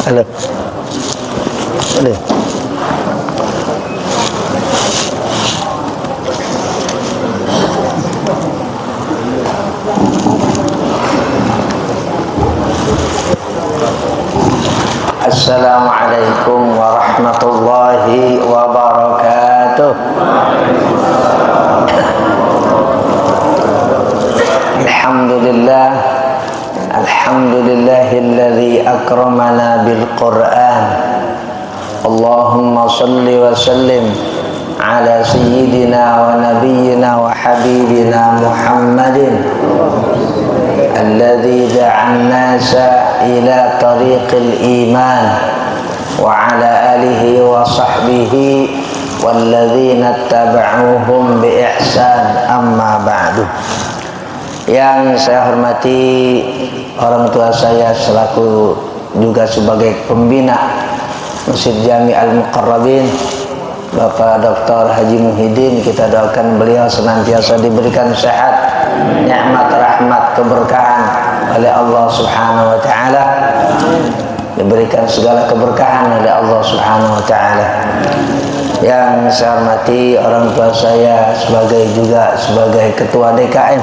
Halo. Halo. Assalamualaikum warahmatullahi wabarakatuh. Alhamdulillah, alhamdulillahilladzi akramana bil Qur'an. Allahumma salli wa sallim ala sayyidina wa nabiyyina wa habibina Muhammadin alladzi da'an nasa ila tariqil iman wa ala alihi wa sahbihi walladzina taba'uhum bi ihsan, amma ba'du. Yang saya hormati orang tua saya selaku juga sebagai pembina Masjid Jami Al-Muqarrabin, Bapak Dr. Haji Muhyiddin, kita doakan beliau senantiasa diberikan sehat, nikmat, rahmat, keberkahan oleh Allah Subhanahu wa taala, diberikan segala keberkahan oleh Allah Subhanahu wa taala. Yang saya hormati orang tua saya sebagai ketua DKM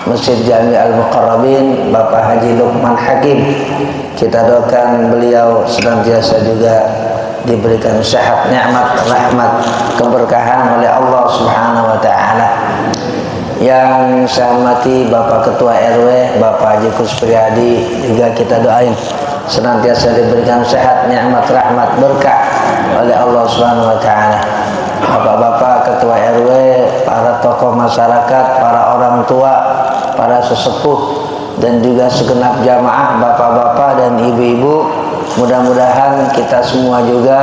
Masjid Jami Al-Muqarrabin, Bapak Haji Luqman Hakim, kita doakan beliau senantiasa juga diberikan sehat, nikmat, rahmat, keberkahan oleh Allah Subhanahu wa taala. Yang saya hormati Bapak Ketua RW, Bapak Haji Kuspriyadi, juga kita doain senantiasa diberikan sehat, nikmat, rahmat, berkah oleh Allah Subhanahu wa taala. Bapak-bapak Ketua RW, para tokoh masyarakat, para orang tua, para sesepuh, dan juga segenap jamaah bapak-bapak dan ibu-ibu, mudah-mudahan kita semua juga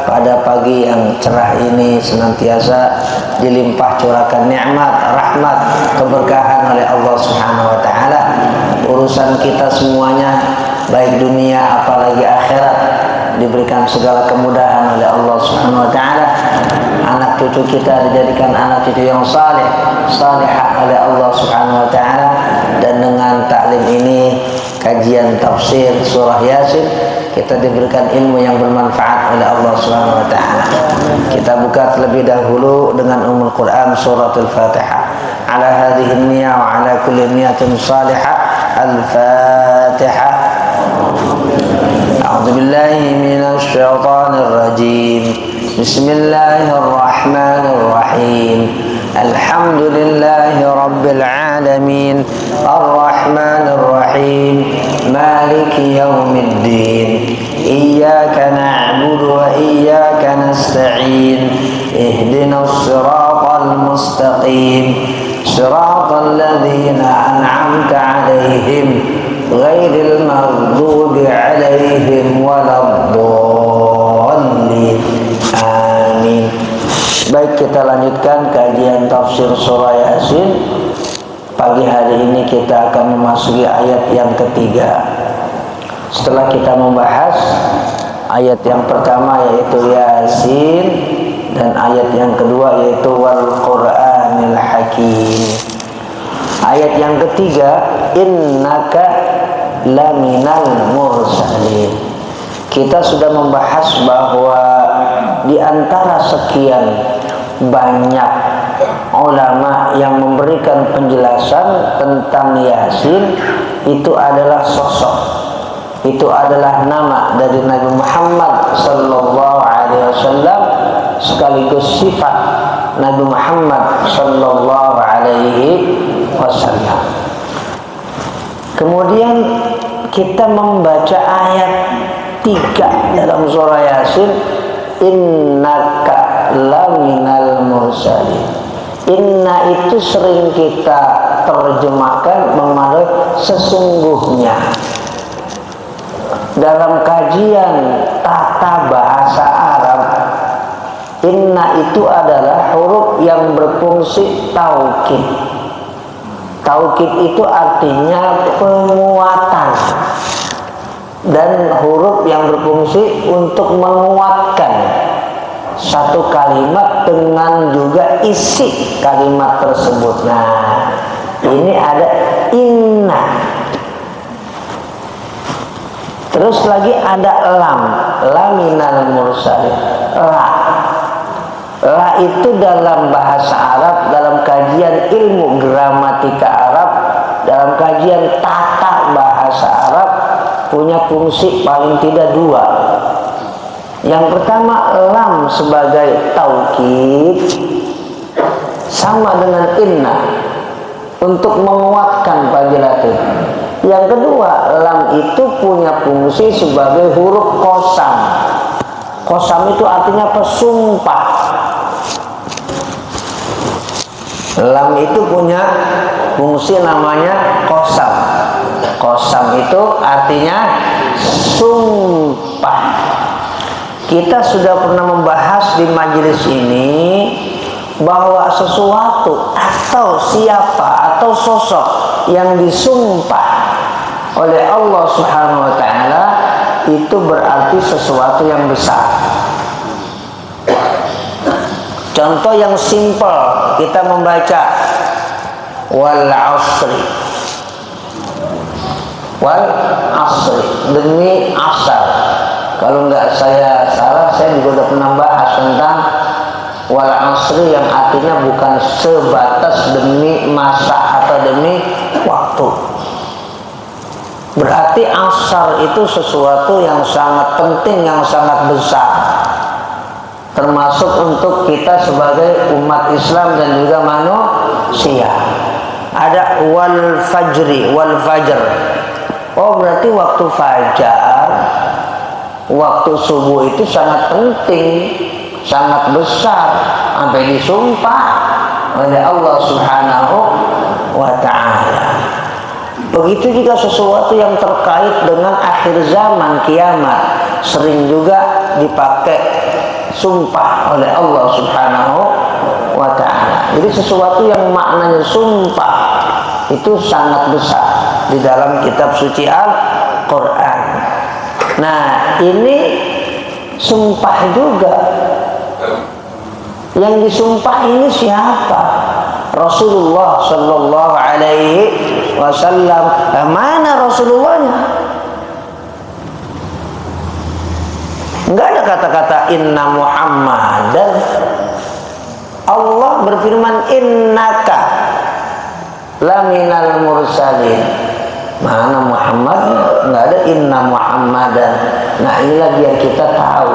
pada pagi yang cerah ini senantiasa dilimpah curahkan nikmat, rahmat, keberkahan oleh Allah Subhanahu wa taala. Urusan kita semuanya baik dunia apalagi akhirat diberikan segala kemudahan oleh Allah Subhanahu wa taala. Anak cucu kita dijadikan anak cucu yang saleh, salihah oleh Allah Subhanahu wa taala. Dan dengan taklim ini, kajian tafsir surah Yasin, kita diberikan ilmu yang bermanfaat oleh Allah Subhanahu wa taala. Kita buka terlebih dahulu dengan Ummul Quran suratul Fatihah. Ala hadhihi niyyah wa ala kulli niyatin salihah. Al-Fatihah. A'udzu billahi minasy syaithanir rajim. Bismillahirrahmanirrahim. Alhamdulillahi rabbil alamin. Arrahmanir rahim. Maliki yaumiddin. Iyyaka na'budu wa iyyaka nasta'in. Ihdinas siratal mustaqim. Siratal ladzina an'amta 'alaihim ghairil maghdubi 'alaihim waladdallin. Amin. Baik, kita lanjutkan kajian tafsir surah Yasin. Pagi hari ini kita akan memasuki ayat yang ketiga. Setelah kita membahas ayat yang pertama yaitu Yasin, dan ayat yang kedua yaitu Wal Qur'anil Hakim. Ayat yang ketiga, innaka laminal mursalin. Kita sudah membahas bahwa di antara sekian banyak ulama yang memberikan penjelasan tentang Yasin, itu adalah sosok, itu adalah nama dari Nabi Muhammad sallallahu alaihi wasallam, sekaligus sifat Nabi Muhammad sallallahu alaihi wasallam. Kemudian kita membaca ayat 3 dalam surah Yasin, innaka laminal mursalin. Inna itu sering kita terjemahkan memadai sesungguhnya. Dalam kajian tata bahasa Arab, inna itu adalah huruf yang berfungsi taukid. Taukid itu artinya penguatan, dan huruf yang berfungsi untuk menguatkan satu kalimat dengan juga isi kalimat tersebut. Nah, ini ada inna. Terus lagi ada lam, laminal mursalin. La itu dalam bahasa Arab, dalam kajian ilmu gramatika Arab, dalam kajian tata bahasa Arab punya fungsi paling tidak dua. Yang pertama, lam sebagai taukid sama dengan inna untuk menguatkan panggilan. Yang kedua, lam itu punya fungsi sebagai huruf qasam. Qasam itu artinya pesumpah. Lam itu punya fungsi namanya qasam. Qasam itu artinya sumpah. Kita sudah pernah membahas di majelis ini bahwa sesuatu atau siapa atau sosok yang disumpah oleh Allah Subhanahu wa taala itu berarti sesuatu yang besar. Contoh yang simpel, kita membaca wal asri. Wal asri, demi asar. Kalau nggak saya salah, saya juga sudah pernah bahas tentang wal asri yang artinya bukan sebatas demi masa atau demi waktu. Berarti asar itu sesuatu yang sangat penting, yang sangat besar, termasuk untuk kita sebagai umat Islam dan juga manusia. Ada wal fajri, wal fajr. Oh, berarti waktu fajar, waktu subuh itu sangat penting, sangat besar, sampai disumpah oleh Allah Subhanahu wa ta'ala. Begitu juga sesuatu yang terkait dengan akhir zaman, kiamat, sering juga dipakai sumpah oleh Allah Subhanahu wa ta'ala. Jadi sesuatu yang maknanya sumpah itu sangat besar di dalam kitab suci Al-Quran. Nah, ini sumpah juga. Yang disumpah ini siapa? Rasulullah Sallallahu Alaihi Wasallam. Mana Rasulullahnya? Enggak ada kata-kata inna Muhammadan. Allah berfirman innaka laminal mursalin. Mana Muhammad? Enggak ada inna Muhammadan. Nah, inilah biar kita tahu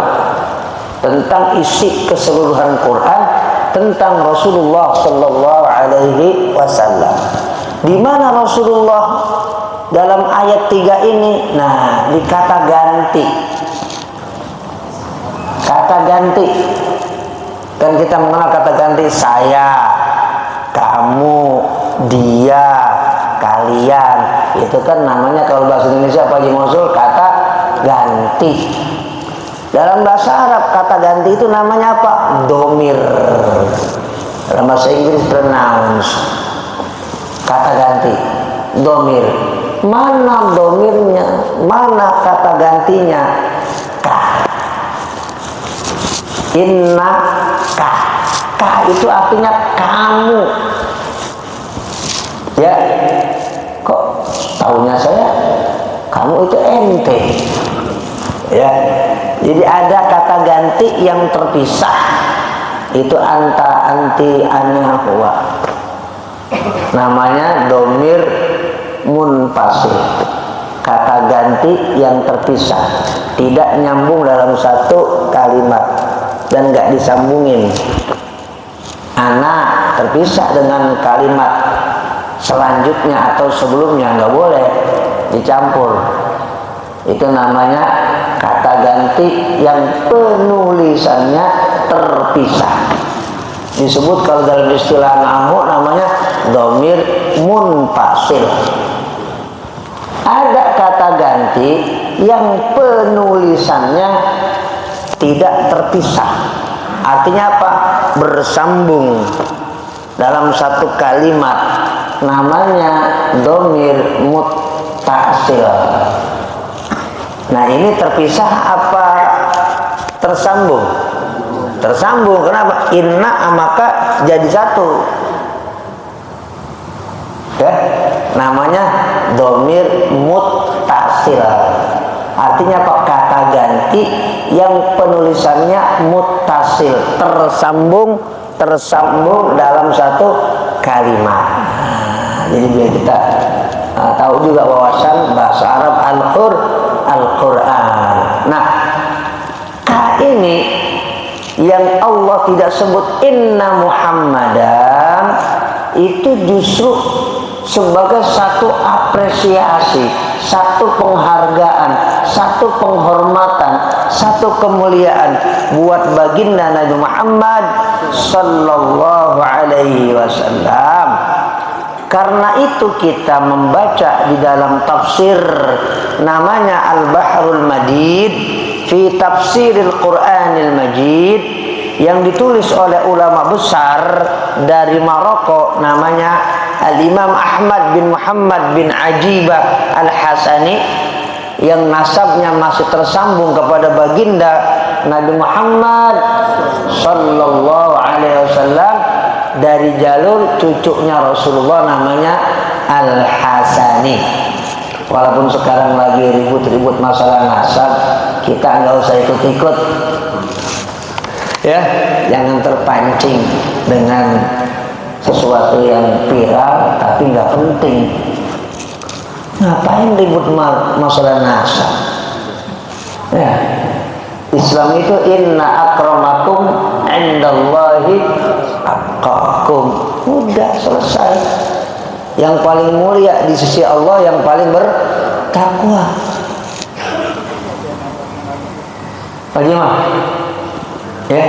tentang isi keseluruhan Quran tentang Rasulullah Sallallahu Alaihi Wasallam. Di mana Rasulullah dalam ayat 3 ini? Nah, di kata ganti. Kata ganti. Kan kita mengenal kata ganti saya, kamu, dia, kalian. Itu kan namanya kalau bahasa Indonesia Pak Haji Mosul kata ganti. Dalam bahasa Arab kata ganti itu namanya apa? Domir. Dalam bahasa Inggris pronouns. Kata ganti, domir. Mana domirnya? Mana kata gantinya? Ka. Inna ka. Ka itu artinya kamu. Ya. Kok taunya saya? Kamu itu ente. Ya. Jadi ada kata ganti yang terpisah. Itu anta, anti, ana, huwa. Namanya domir munfasil. Kata ganti yang terpisah, tidak nyambung dalam satu kalimat dan nggak disambungin. Ana terpisah dengan kalimat selanjutnya atau sebelumnya, nggak boleh dicampur. Itu namanya kata ganti yang penulisannya terpisah. Disebut kalau dalam istilah nahwu namanya domir munfasil. Ada kata ganti yang penulisannya tidak terpisah. Artinya apa? Bersambung dalam satu kalimat. Namanya domir muttasil. Nah, ini terpisah apa tersambung? Tersambung. Kenapa? Inna maka jadi satu. Namanya domir muttasil. Artinya kok kata ganti yang penulisannya muttasil, tersambung dalam satu kalimat. Jadi biar kita tahu juga wawasan bahasa Arab Al-Quran. Nah, ka ini yang Allah tidak sebut inna Muhammadan itu justru sebagai satu apresiasi, satu penghargaan, satu penghormatan, satu kemuliaan buat baginda Nabi Muhammad sallallahu alaihi wasallam. Karena itu kita membaca di dalam tafsir namanya Al-Bahrul Madid fi Tafsiril Qur'anil Majid yang ditulis oleh ulama besar dari Maroko namanya Al-Imam Ahmad bin Muhammad bin Ajibah Al-Hasani yang nasabnya masih tersambung kepada baginda Nabi Muhammad sallallahu alaihi wasallam dari jalur cucunya Rasulullah namanya Al-Hasani. Walaupun sekarang lagi ribut-ribut masalah nasab, kita nggak usah ikut-ikut ya, jangan terpancing dengan sesuatu yang viral tapi nggak penting. Ngapain ribut masalah nasab? Ya, Islam itu inna akramakum indallahi atqakum. Udah selesai. Yang paling mulia di sisi Allah yang paling bertakwa. Bagaimana? Ya,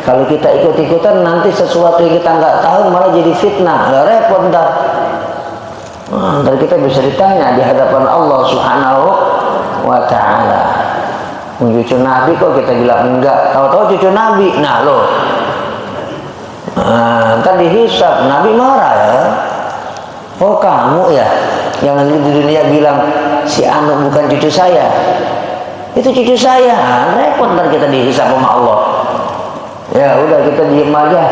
kalau kita ikut-ikutan nanti sesuatu yang kita nggak tahu malah jadi fitnah, nggak repot ntar. Ntar kita bisa ditanya di hadapan Allah Subhanahu wa Ta'ala. Cucu Nabi kok kita bilang enggak, tahu-tahu cucu Nabi. Nah lo, ntar dihisab, Nabi marah ya. Oh kamu ya, yang di dunia bilang si Anu bukan cucu saya. Itu cucu saya, repot ntar kita dihisab sama Allah. Ya udah kita diem aja.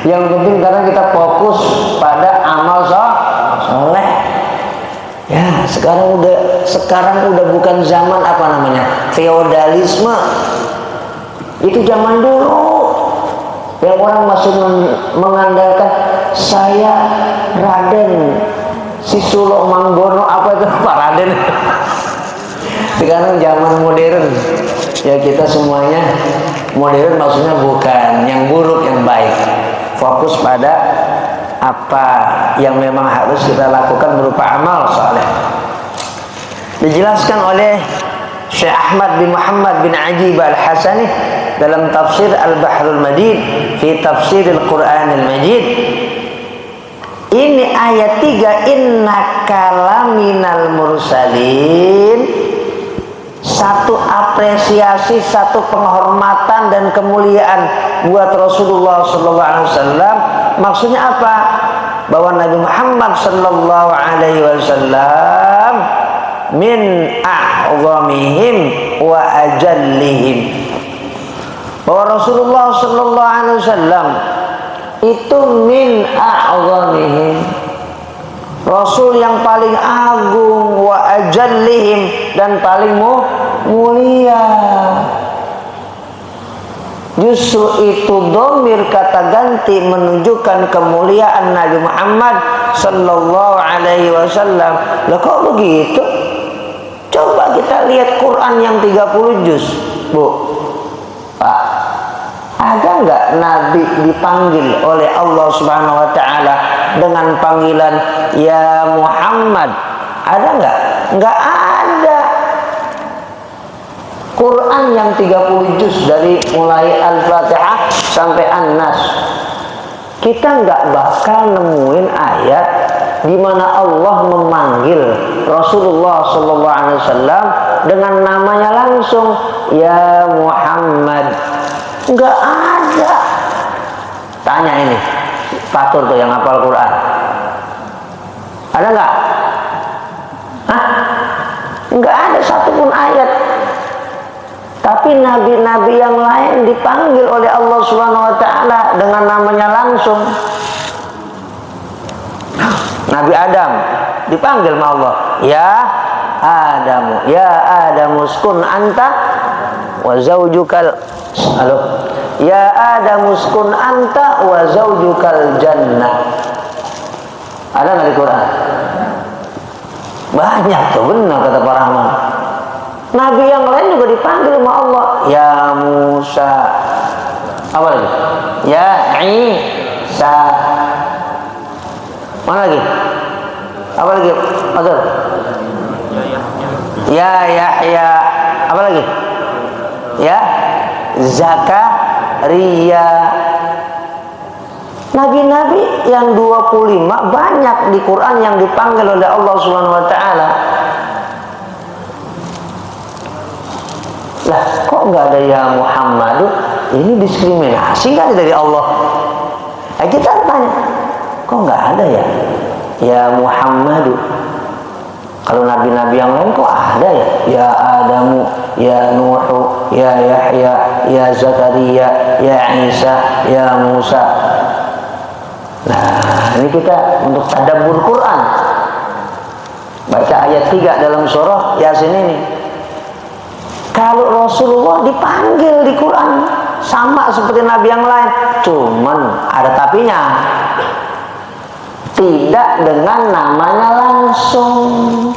Yang penting karena kita fokus pada amal soleh. Ya sekarang udah bukan zaman apa namanya feodalisme. Itu zaman dulu yang orang masih mengandalkan saya Raden Sisulo Manggono apa itu Pak Raden. Sekarang zaman modern ya, kita semuanya modern, maksudnya bukan yang buruk, yang baik. Fokus pada apa yang memang harus kita lakukan berupa amal soleh. Dijelaskan oleh Syekh Ahmad bin Muhammad bin Ajibah Al-Hasani dalam tafsir Al-Bahrul Madid fi Tafsiril Qur'anil Majid. Ini ayat 3, innaka laminal mursalin. Satu apresiasi, satu penghormatan dan kemuliaan buat Rasulullah sallallahu alaihi wasallam. Maksudnya apa? Bahwa Nabi Muhammad sallallahu alaihi wasallam min a'zamihim wa ajallihim. Bahwa Rasulullah sallallahu alaihi wasallam itu min a'zamihim, Rasul yang paling agung, wa ajallihim, dan paling mulia. Justru itu dhamir kata ganti menunjukkan kemuliaan Nabi Muhammad sallallahu alaihi wasallam. Lah kok begitu? Coba kita lihat Quran yang 30 juz, Bu. Pak, ada nggak Nabi dipanggil oleh Allah Subhanahu wa Ta'ala dengan panggilan ya Muhammad? Ada nggak? Nggak ada. Quran yang 30 juz dari mulai Al-Fatihah sampai An-Nas, kita nggak bakal nemuin ayat di mana Allah memanggil Rasulullah SAW dengan namanya langsung ya Muhammad. Nggak ada. Tanya ini Fatur tuh yang hafal Quran, ada nggak? Hah? Nggak ada satupun ayat. Tapi nabi-nabi yang lain dipanggil oleh Allah Subhanahu wa Ta'ala dengan namanya langsung. Nabi Adam dipanggil sama Allah, ya Adamu, ya Adamu uskun anta wa zaujukal, ya Adamu uskun anta wa zaujukal jannah. Ada nggak di Quran? Banyak tuh, benar kata para ulama. Nabi yang lain juga dipanggil sama Allah. Ya Musa, apa lagi? Ya Isa, mana lagi? Apa lagi? Betul. Ya Yahya, apa lagi? Ya Zakaria. Nabi-nabi yang 25 banyak di Quran yang dipanggil oleh Allah Subhanahu wa taala. Lah, kok nggak ada ya Muhammad? Ini diskriminasi nggak dari Allah? Kita tanya, kok nggak ada ya? Ya Muhammad. Kalau nabi-nabi yang lain kok ada ya? Ya Adamu, ya Nuhu, ya Yahya, ya Zakaria, ya Isa, ya Musa. Nah, ini kita untuk tadabbur Quran. Baca ayat 3 dalam surah Yasin ini. Kalau Rasulullah dipanggil di Quran sama seperti nabi yang lain, cuman ada tapinya. Tidak dengan namanya langsung.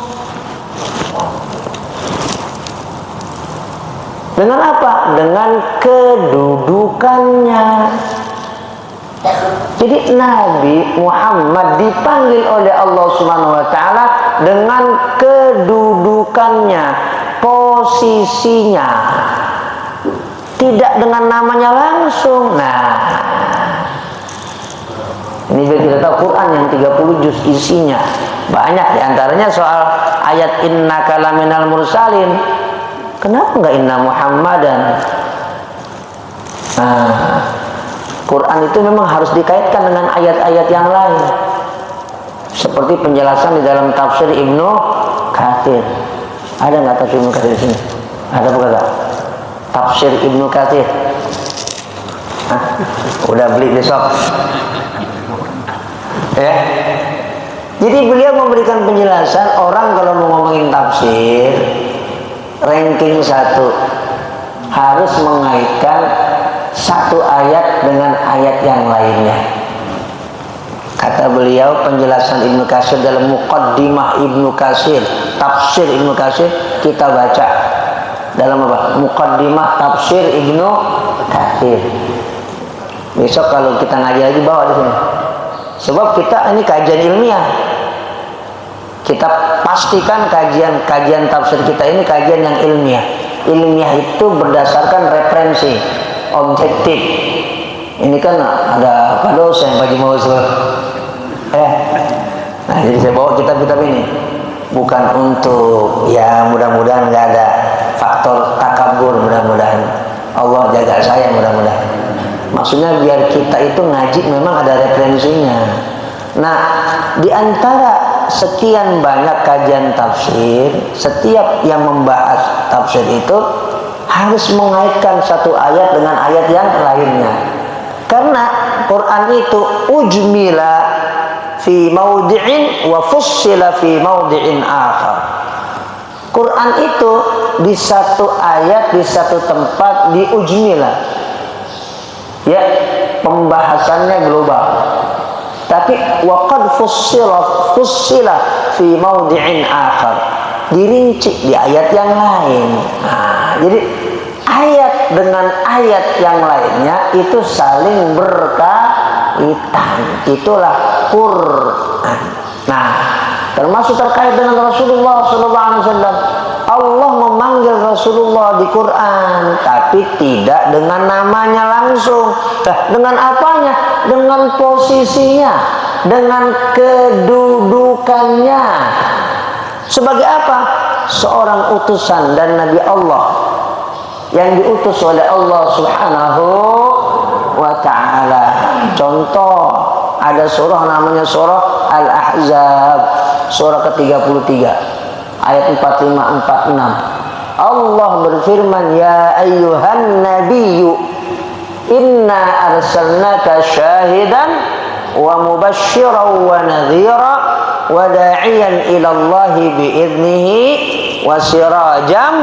Dengan apa? Dengan kedudukannya. Jadi Nabi Muhammad dipanggil oleh Allah Subhanahu wa taala dengan kedudukannya, posisinya. Tidak dengan namanya langsung. Nah, ini biar kita tahu Quran yang 30 juz isinya. Banyak diantaranya soal ayat innaka laminal mursalin. Kenapa enggak inna Muhammadan? Nah, Quran itu memang harus dikaitkan dengan ayat-ayat yang lain. Seperti penjelasan di dalam tafsir Ibnu Katsir. Ada nggak tafsir Ibnu Katsir di sini? Ada bukan? Tafsir Ibnu Katsir. Udah beli besok. Ya. Jadi beliau memberikan penjelasan orang kalau mau ngomongin tafsir, ranking 1 harus mengaitkan satu ayat dengan ayat yang lainnya. Kata beliau penjelasan Ibnu Katsir dalam Muqaddimah Ibnu Katsir, tafsir Ibnu Katsir, kita baca dalam apa? Muqaddimah tafsir Ibnu Katsir. Besok kalau kita ngaji lagi bawa di sini. Sebab kita ini kajian ilmiah. Kita pastikan kajian tafsir kita ini kajian yang ilmiah. Ilmiah itu berdasarkan referensi objektif. Ini kan ada Pak dosen Pak Jimawis. Nah, jadi saya bawa kitab-kitab ini bukan untuk ya mudah-mudahan nggak ada faktor takabur, mudah-mudahan Allah jaga saya, mudah-mudahan. Maksudnya biar kita itu ngaji memang ada referensinya. Nah, di antara sekian banyak kajian tafsir, setiap yang membahas tafsir itu harus mengaitkan satu ayat dengan ayat yang lainnya. Karena Quran itu ujmila fi maudhi'in wa fussila fi maudhi'in akhar. Quran itu di satu ayat, di satu tempat diujmila. Ya, pembahasannya global. Tapi waqad fussila fi maudhi'in akhar. Dirinci di ayat yang lain. Nah, jadi ayat dengan ayat yang lainnya itu saling berkaitan. Itulah Quran. Nah, termasuk terkait dengan Rasulullah SAW. Allah memanggil Rasulullah di Quran, tapi tidak dengan namanya langsung. Dengan apanya? Dengan posisinya, dengan kedudukannya. Sebagai apa? Seorang utusan dan Nabi Allah yang diutus oleh Allah Subhanahu wa ta'ala. Contoh, ada surah namanya surah Al-Ahzab, surah ke-33 ayat 45-46. Allah berfirman, ya ayyuhan nabiyyu inna arsalnaka syahidan wa mubasysyiran wa nadhira wa da'iyan ila Allah bi'idnihi wa sirajam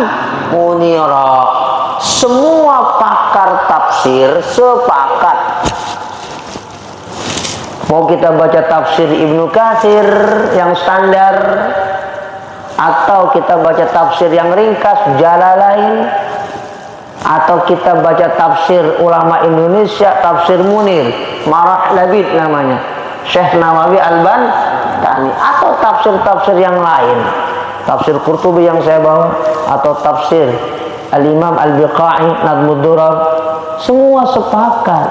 munira. Semua pakar tafsir sepakat, mau kita baca tafsir Ibnu Katsir yang standar atau kita baca tafsir yang ringkas Jalalain, atau kita baca tafsir ulama Indonesia, tafsir Munir Marah Labid namanya, Syekh Nawawi Al-Bantani, atau tafsir-tafsir yang lain, tafsir Qurtubi yang saya bawa, atau tafsir Al-Imam Al-Biqai Nadmud Durar, semua sepakat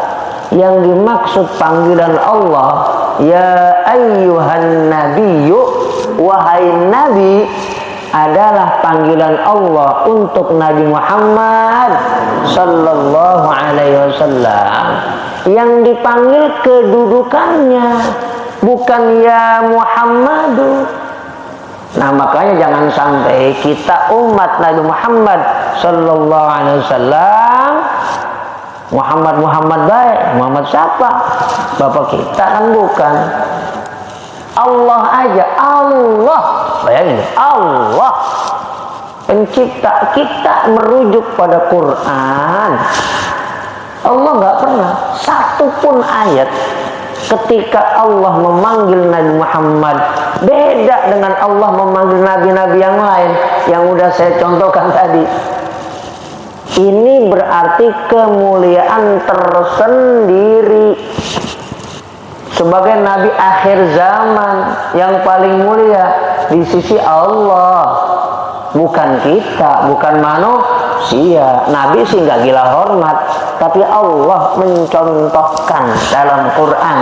yang dimaksud panggilan Allah ya ayyuhan nabiyyu, wahai nabi, adalah panggilan Allah untuk Nabi Muhammad sallallahu alaihi wasallam, yang dipanggil kedudukannya, bukan ya Muhammadu. Nah, makanya jangan sampai kita umat Nabi Muhammad sallallahu alaihi wasallam Muhammad baik, Muhammad siapa? Bapak kita kan bukan. Allah aja, Allah, bayangin, Allah pencipta, kita merujuk pada Quran. Allah nggak pernah satupun ayat ketika Allah memanggil Nabi Muhammad beda dengan Allah memanggil nabi-nabi yang lain yang udah saya contohkan tadi. Ini berarti kemuliaan tersendiri sebagai nabi akhir zaman yang paling mulia di sisi Allah, bukan kita, bukan manusia. Nabi sih nggak gila hormat, tapi Allah mencontohkan dalam Quran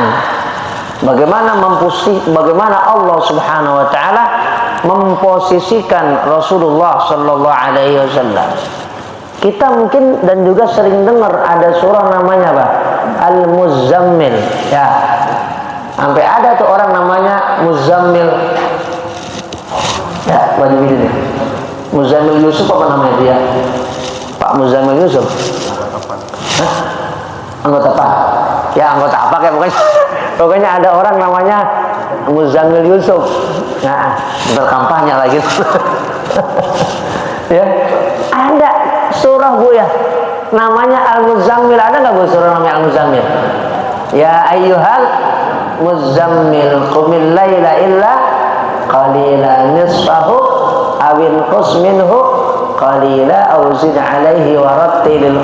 bagaimana Allah Subhanahu wa taala memposisikan Rasulullah sallallahu alaihi wasallam. Kita mungkin dan juga sering dengar ada surah namanya apa? Al-Muzammil, ya. Sampai ada tuh orang namanya Muzammil. Ya, baju ini. Muzammil Yusuf apa namanya dia? Pak Muzammil Yusuf. Hah? Anggota apa? Ya, anggota apa kayak pokoknya ada orang namanya Muzammil Yusuf. Nah, berkampanye lagi. Ya. Ada surah Bu ya, namanya Al-Muzammil. Ada nggak Bu surah namanya Al-Muzammil? Ya ayyuhal muzammil qumil laila illa qalila nisfahu awin qus minhu qalila aw zid alaihi wa rattilil